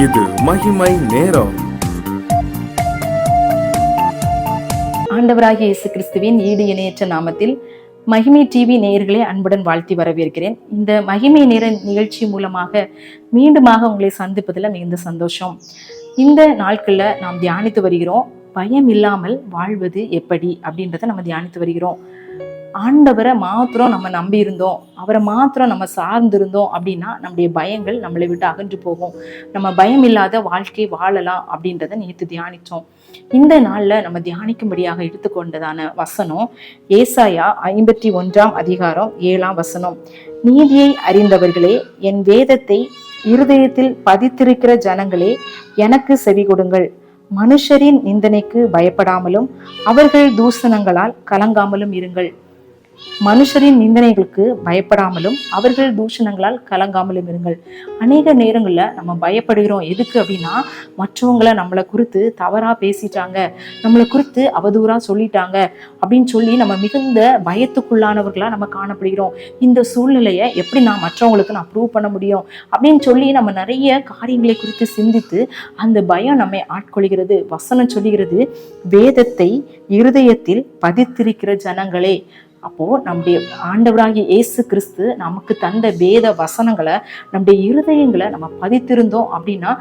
இது மகிமை நேரம். ஆண்டவராகிய இயேசு கிறிஸ்துவின் ஈடு இணையற்ற நாமத்தில் மகிமை டிவி நேயர்களை அன்புடன் வாழ்த்தி வரவேற்கிறேன். இந்த மகிமை நேர நிகழ்ச்சி மூலமாக மீண்டுமாக உங்களை சந்திப்பதில் மிகுந்த சந்தோஷம். இந்த நாட்கள்ல நாம் தியானித்து வருகிறோம், பயம் இல்லாமல் வாழ்வது எப்படி அப்படின்றத நம்ம தியானித்து வருகிறோம். ஆண்டவரை மாத்திரம் நம்ம நம்பி இருந்தோம், அவரை மாத்திரம் நம்ம சார்ந்திருந்தோம் அப்படின்னா நம்முடைய பயங்கள் நம்மளை விட்டு அகன்று போகும். நம்ம பயம் இல்லாத வாழ்க்கை வாழலாம் அப்படின்றத நேற்று தியானித்தோம். இந்த நாள்ல நம்ம தியானிக்கும்படியாக எடுத்துக்கொண்டதான வசனம் ஏசாயா 51 அதிகாரம் 7 நீதியை அறிந்தவர்களே, என் வேதத்தை இருதயத்தில் பதித்திருக்கிற ஜனங்களே, எனக்கு செவி கொடுங்கள். மனுஷரின் நிந்தனைக்கு பயப்படாமலும் அவர்கள் தூஷணங்களால் கலங்காமலும் இருங்கள். மனுஷரின் நிந்தனைகளுக்கு பயப்படாமலும் அவர்கள் தூஷணங்களால் கலங்காமலும் இருங்கள். அநேக நேரங்கள்ல நம்ம பயப்படுகிறோம். எதுக்கு அப்படின்னா, மற்றவங்களை நம்மளை குறித்து தவறா பேசிட்டாங்க, நம்மளை குறித்து அவதூறா சொல்லிட்டாங்க அப்படின்னு சொல்லி நம்ம மிகுந்த பயத்துக்குள்ளானவர்களா நம்ம காணப்படுகிறோம். இந்த சூழ்நிலையை எப்படி மற்றவங்களுக்கு ப்ரூவ் பண்ண முடியும் அப்படின்னு சொல்லி நம்ம நிறைய காரியங்களை குறித்து சிந்தித்து அந்த பயம் நம்மை ஆட்கொள்கிறது. வசனம் சொல்லுகிறது, வேதத்தை இருதயத்தில் பதித்திருக்கிற ஜனங்களே. அப்போ நம்முடைய ஆண்டவராகிய இயேசு கிறிஸ்து நமக்கு தந்த வேத வசனங்களை நம்முடைய இருதயங்களை நம்ம பதித்திருந்தோம் அப்படின்னா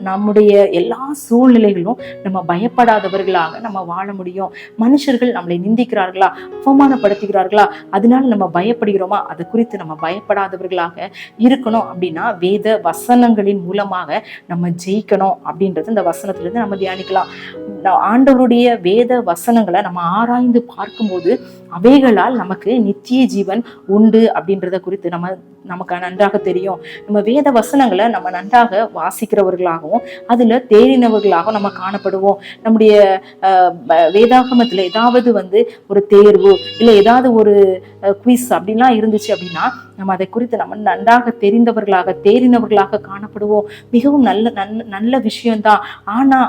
நம்முடைய எல்லா சூழ்நிலைகளும் நம்ம பயப்படாதவர்களாக நம்ம வாழ முடியும். மனுஷர்கள் நம்மளை நிந்திக்கிறார்களா, அவமானப்படுத்துகிறார்களா, அதனால நம்ம பயப்படுகிறோமா, அது குறித்து நம்ம பயப்படாதவர்களாக இருக்கணும் அப்படின்னா வேத வசனங்களின் மூலமாக நம்ம ஜெயிக்கணும் அப்படின்றது இந்த வசனத்திலிருந்து நம்ம தியானிக்கலாம். ஆண்டவருடைய வேத வசனங்களை நம்ம ஆராய்ந்து பார்க்கும்போது அவைகளால் நமக்கு நித்திய ஜீவன் உண்டு அப்படின்றத குறித்து நமக்கு நன்றாக தெரியும். நம்ம வேத வசனங்களை நம்ம நன்றாக வாசிக்கிறவர்களாகவும் அதுல தேறினவர்களாகவும் நம்ம காணப்படுவோம். நம்முடைய வேதாகமத்துல ஏதாவது ஒரு தேர்வு இல்லை ஏதாவது ஒரு குவிஸ் அப்படின்லாம் இருந்துச்சு அப்படின்னா நம்ம அதை குறித்து நம்ம நன்றாக தெரிந்தவர்களாக தேறினவர்களாக காணப்படுவோம். மிகவும் நல்ல விஷயம்தான். ஆனா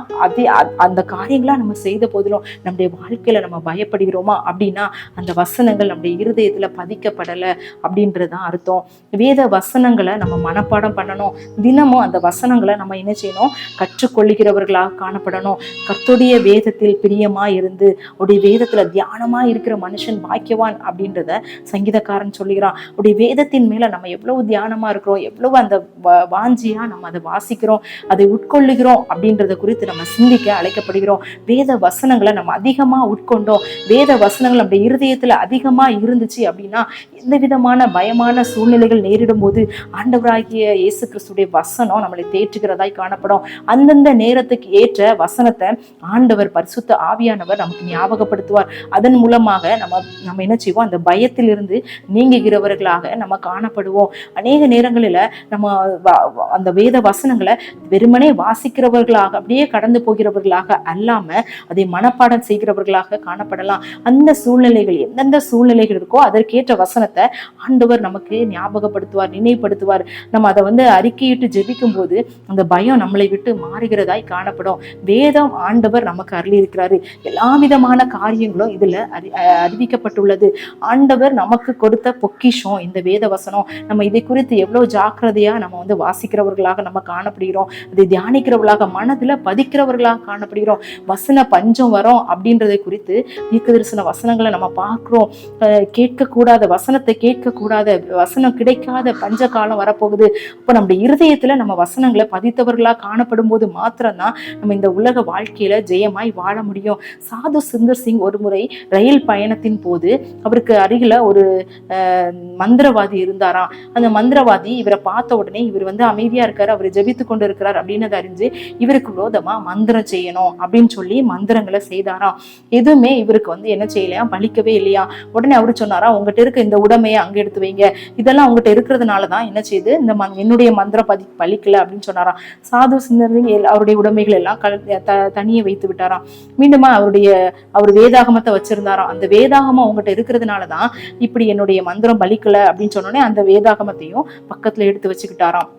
அந்த காரியங்களா நம்ம செய்த போதிலும் நம்முடைய வாழ்க்கையில நம்ம பயப்படுகிறோமா அப்படின்னா அந்த வசனங்கள் நம்முடைய இருதயத்துல பதிக்கப்படலை அப்படின்றதுதான் அர்த்தம். வேத வசனங்களை நம்ம மனப்பாடம் பண்ணணும். தினமும் அந்த வசனங்களை நம்ம என்ன செய்யணும், கற்றுக்கொள்ளுகிறவர்களாக காணப்படணும். கர்த்தருடைய வேதத்தில் பிரியமா இருந்து அவருடைய வேதத்துல தியானமா இருக்கிற மனுஷன் பாக்கியவான் அப்படின்றத சங்கீதக்காரன் சொல்லுகிறான். அவருடைய வேதத்தின் மேல நம்ம எவ்வளவு தியானமா இருக்கிறோம், எவ்வளவு அந்த வாஞ்சியா நம்ம அதை வாசிக்கிறோம், அதை உட்கொள்ளுகிறோம் அப்படின்றத குறித்து நம்ம சிந்திக்க அழைக்கப்படுகிறோம். வேத வசனங்களை நம்ம அதிகமா உட்கொண்டோம், வேத வசனங்கள் நம்முடைய இருதயத்துல அதிகமா இருந்துச்சு அப்படின்னா எந்த விதமான பயமான சூழ்நிலைகள் நேரிடும் போது ஆண்டவராகிய இயேசு கிறிஸ்துடைய வசனம் நம்மளை தேற்றுகிறதாய் காணப்படும். அந்தந்த நேரத்துக்கு ஏற்ற வசனத்தை ஆண்டவர் பரிசுத்த ஆவியானவர் நமக்கு ஞாபகப்படுத்துவார். அதன் மூலமாக நம்ம என்ன செய்வோம், அந்த பயத்திலிருந்து நீங்குகிறவர்களாக நம்ம காணப்படுவோம். அநேக நேரங்களில நம்ம அந்த வேத வசனங்களை வெறுமனே வாசிக்கிறவர்களாக அப்படியே கடந்து போகிறவர்களாக அல்லாம அதை மனப்பாடம் செய்கிறவர்களாக காணப்படலாம். அந்த சூழ்நிலைகள் எந்தெந்த சூழ்நிலைகள் இருக்கோ அதற்கேற்ற வசனத்தை ஆண்டவர் நமக்கு ஞாபகப்படுத்துவார், நினைவுபடுத்துவார். நம்ம அதை அறிக்கையிட்டு ஜெபிக்கும் போது அந்த பயம் நம்மளை விட்டு மாறுகிறதாய் காணப்படும். வேதம் ஆண்டவர் நமக்கு அருளி இருக்கிறாரு. எல்லா விதமான காரியங்களும் இதுல அறிவிக்கப்பட்டுள்ளது. ஆண்டவர் நமக்கு கொடுத்த பொக்கிஷம் இந்த வேத வசனம். நம்ம இதை குறித்து எவ்வளவு ஜாக்கிரதையா நம்ம வாசிக்கிறவர்களாக நம்ம காணப்படுகிறோம், அதை தியானிக்கிறவர்களாக மனதுல பதிக்கிறவர்களாக காணப்படுகிறோம். வசன பஞ்சம் வரும் அப்படின்றதை குறித்து தீர்க்கதரிசன வசனங்களை நம்ம பார்க்கிறோம். கேட்கக்கூடாத வசனத்தை கேட்கக்கூடாத வசனம் கிடைக்காத பஞ்ச காலம் வரப்போகுது. அப்ப நம்முடைய இருதயத்துல நம்ம வசனங்களை பதித்தவர்களா காணப்படும் போது மாத்திரம்தான் நம்ம இந்த உலக வாழ்க்கையில ஜெயமாய் வாழ முடியும். சாது சுந்தர் சிங் ஒரு முறை ரயில் பயணத்தின் போது அவருக்கு அருகில ஒரு மந்திரவாதி இருந்தாராம். அந்த மந்திரவாதி இவரை பார்த்த உடனே இவர் அமைதியா இருக்காரு, அவர் ஜெபித்து கொண்டு இருக்கிறார் அப்படின்னு அறிஞ்சு இவருக்கு விரோதமா மந்திரம் செய்யணும் அப்படின்னு சொல்லி மந்திரங்களை செய்தாராம். எதுவுமே இவருக்கு என்ன செய்யலையா, பலிக்கவே இல்லையா. உடனே அவரு சொன்னாரா, உங்ககிட்ட இருக்க இந்த உடமையை அங்க எடுத்து வைங்க, இதெல்லாம் உங்ககிட்ட இருக்கிறதுனாலதான் என்ன செய்யுது, என்னுடைய மந்திரம் பலிக்கல அப்படின்னு சொன்னாராம். சாது சுந்தர் அவருடைய உடைமைகள் எல்லாம் தனியே வைத்து விட்டாராம். மீண்டுமா அவர் வேதாகமத்தை வச்சிருந்தாராம். அந்த வேதாகமம் அவங்ககிட்ட இருக்கிறதுனாலதான் இப்படி என்னுடைய மந்திரம் பலிக்கல அப்படின்னு சொன்னோடனே அந்த வேதாகமத்தையும் பக்கத்துல எடுத்து வச்சுக்கிட்டாராம்.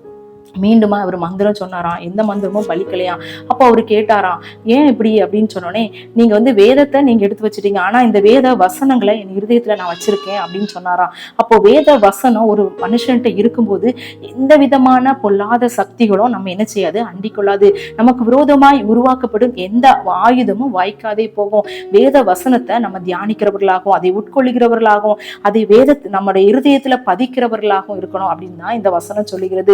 மீண்டுமா அவர் மந்திரம் சொன்னாராம், எந்த மந்திரமும் பலிக்கலையாம். அப்போ அவரு கேட்டாராம், ஏன் இப்படி அப்படின்னு சொன்னோடனே, நீங்க வந்து வேதத்தை நீங்க எடுத்து வச்சுட்டீங்க, ஆனா இந்த வேத வசனங்களை என் இருதயத்துல நான் வச்சிருக்கேன் அப்படின்னு சொன்னாராம். அப்போ வேத வசனம் ஒரு மனுஷன்ட்ட இருக்கும்போது எந்த விதமான பொல்லாத சக்திகளும் நம்ம என்ன செய்யாது, அண்டிக்கொள்ளாது. நமக்கு விரோதமாய் உருவாக்கப்படும் எந்த ஆயுதமும் வாய்க்காதே போகும். வேத வசனத்தை நம்ம தியானிக்கிறவர்களாகவும் அதை உட்கொள்ளுகிறவர்களாகவும் அதை நம்முடைய இருதயத்துல பதிக்கிறவர்களாகவும் இருக்கணும் அப்படின்னு தான் இந்த வசனம் சொல்லுகிறது.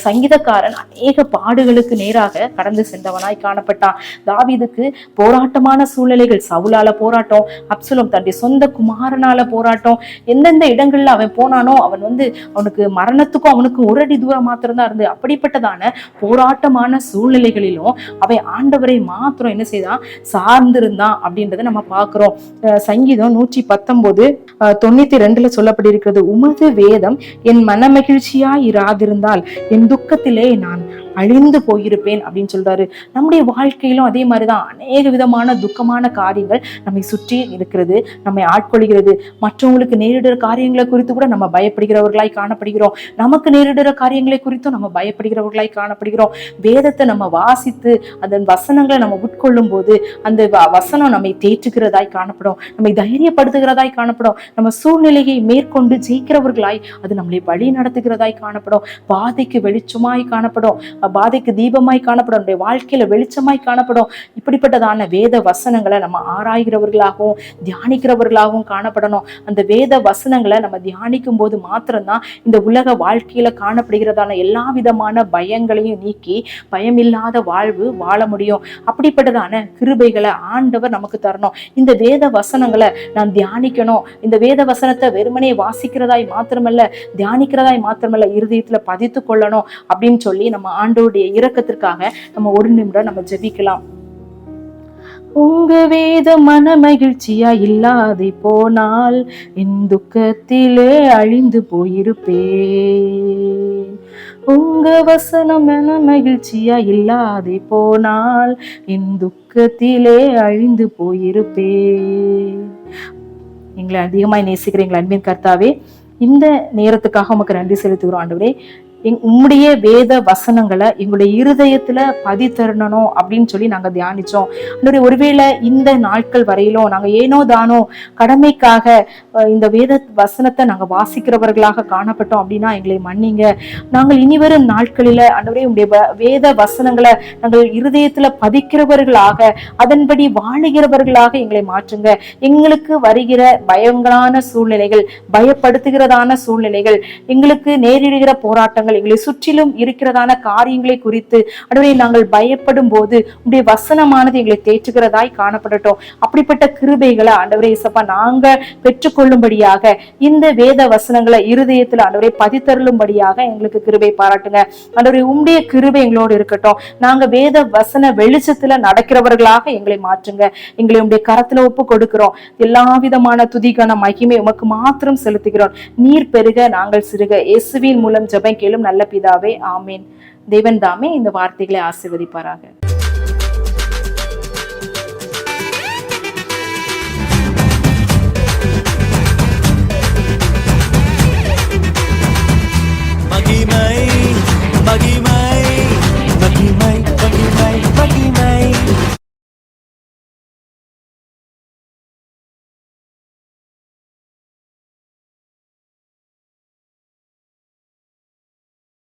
சங்கீதக்காரன் அநேக பாடுகளுக்கு நேராக கடந்து சென்றவனாய் காணப்பட்டான். தாவீதுக்கு போராட்டமான சூழ்நிலைகள், சவுலால போராட்டம், அப்சலோம் தன்னுடைய சொந்த குமாரனால போராட்டம், எந்தெந்த இடங்கள்ல அவன் போனானோ அவன் வந்து அவனுக்கு மரணத்துக்கும் அவனுக்கு ஒரு அடி தூரம் மாத்திரம்தான் இருந்து, அப்படிப்பட்டதான போராட்டமான சூழ்நிலைகளிலும் அவன் ஆண்டவரை மாத்திரம் என்ன செய்தான், சார்ந்திருந்தான் அப்படின்றத நம்ம பார்க்கிறோம். சங்கீதம் 119:92 சொல்லப்பட்டிருக்கிறது, உமது வேதம் என் மன மகிழ்ச்சியாய் இராதிருந்தால் என் துக்கத்திலே நான் அழிந்து போயிருப்பேன் அப்படின்னு சொல்றாரு. நம்முடைய வாழ்க்கையிலும் அதே மாதிரிதான் அநேக விதமான துக்கமான காரியங்கள் நம்மை சுற்றி இருக்கிறது, நம்மை ஆட்கொள்கிறது. மற்றவங்களுக்கு நேரிடுற காரியங்களை குறித்து கூட நம்ம பயப்படுகிறவர்களாய் காணப்படுகிறோம். நமக்கு நேரிடுற காரியங்களை குறித்தும் நம்ம பயப்படுகிறவர்களாய் காணப்படுகிறோம். வேதத்தை நம்ம வாசித்து அதன் வசனங்களை நம்ம உட்கொள்ளும் போது அந்த வசனம் நம்மை தேற்றுகிறதாய் காணப்படும், நம்மை தைரியப்படுத்துகிறதாய் காணப்படும். நம்ம சூழ்நிலையை மேற்கொண்டு ஜெயிக்கிறவர்களாய் அது நம்மளை வழி நடத்துகிறதாய் காணப்படும். பாதைக்கு வெளிச்சமாய் காணப்படும், பாதைக்கு தீபமாய் காணப்படும், நம்முடைய வாழ்க்கையில வெளிச்சமாய் காணப்படும். இப்படிப்பட்டதான வேத வசனங்களை நம்ம ஆராய்கிறவர்களாகவும் தியானிக்கிறவர்களாகவும் காணப்படணும். அந்த வேத வசனங்களை நம்ம தியானிக்கும் போது மாத்திரம்தான் இந்த உலக வாழ்க்கையில காணப்படுகிறதான எல்லா விதமான பயங்களையும் நீக்கி பயமில்லாத வாழ்வு வாழ முடியும். அப்படிப்பட்டதான கிருபைகளை ஆண்டவர் நமக்கு தரணும். இந்த வேத வசனங்களை நான் தியானிக்கணும், இந்த வேத வசனத்தை வெறுமனே வாசிக்கிறதாய் மாத்திரமல்ல, தியானிக்கிறதாய் மாத்திரமல்ல, இருதயத்துல பதித்து கொள்ளணும் அப்படின்னு சொல்லி நம்ம ஆண்டவருடைய இரக்கத்திற்காக நம்ம ஒரு நிமிடம் நம்ம ஜெபிக்கலாம். உங்க வேத மன மகிழ்ச்சியா இல்லாதே போனால் என் துக்கத்திலே அழிந்து போயிருப்பே. உங்க வசனம் மன மகிழ்ச்சியா இல்லாதே போனால் என் துக்கத்திலே அழிந்து போயிருப்பே. எங்களை அதிகமாய் நேசிக்கிற எங்கள் அன்பின் கர்த்தாவே, இந்த நேரத்துக்காக உமக்கு நன்றி செலுத்துகிறோம் ஆண்டவரே. உம்முடைய வேத வசனங்களை எங்களுடைய இருதயத்துல பதித்தரணும் அப்படின்னு சொல்லி நாங்க தியானிச்சோம். ஒருவேளை இந்த நாட்கள் வரையிலும் நாங்க ஏனோ தானோ கடமைக்காக இந்த வேத வசனத்தை நாங்க வாசிக்கிறவர்களாக காணப்பட்டோம் அப்படின்னா எங்களை மன்னிங்க. நாங்கள் இனிவரும் நாட்களில ஆண்டவரே உடைய வேத வசனங்களை நாங்கள் இருதயத்துல பதிக்கிறவர்களாக அதன்படி வாழுகிறவர்களாக எங்களை மாற்றுங்க. எங்களுக்கு வருகிற பயங்கரான சூழ்நிலைகள், பயப்படுத்துகிறதான சூழ்நிலைகள், எங்களுக்கு நேரிடுகிற போராட்டங்கள், எங்களை சுற்றிலும் இருக்கிறதான காரியங்களை குறித்து ஆண்டவரே நாங்கள் பயப்படும் போது உடைய வசனமானது எங்களை தேற்றுகிறதாய் காணப்படட்டும். அப்படிப்பட்ட கிருபைகளை ஆண்டவரே இயேசப்பா நாங்க பெற்றுக்கொள்ளும்படியாக இந்த வேத வசனங்களை இருதயத்துல ஆண்டவரே பதித்தருளும்படியாக எங்களுக்கு கிருபை பாராட்டுங்க. ஆண்டவரே உம்முடைய கிருபை எங்களோடு இருக்கட்டும். நாங்க வேத வசன வெளிச்சத்துல நடக்கிறவர்களாக எங்களை மாற்றுங்க. எங்களை உம்முடைய கரத்துல ஒப்பு கொடுக்கிறோம். எல்லா விதமான துதிக்கான மகிமை உமக்கு மாத்திரம் செலுத்துகிறோம். நீர் பெருக நாங்கள் சிறுக. இயேசுவின் மூலம் ஜெபம் கேளும் நல்ல பிதாவே, ஆமீன். தேவன் தாமே இந்த வார்த்தைகளை ஆசீர்வதிப்பாராக. மகிமை மகிமை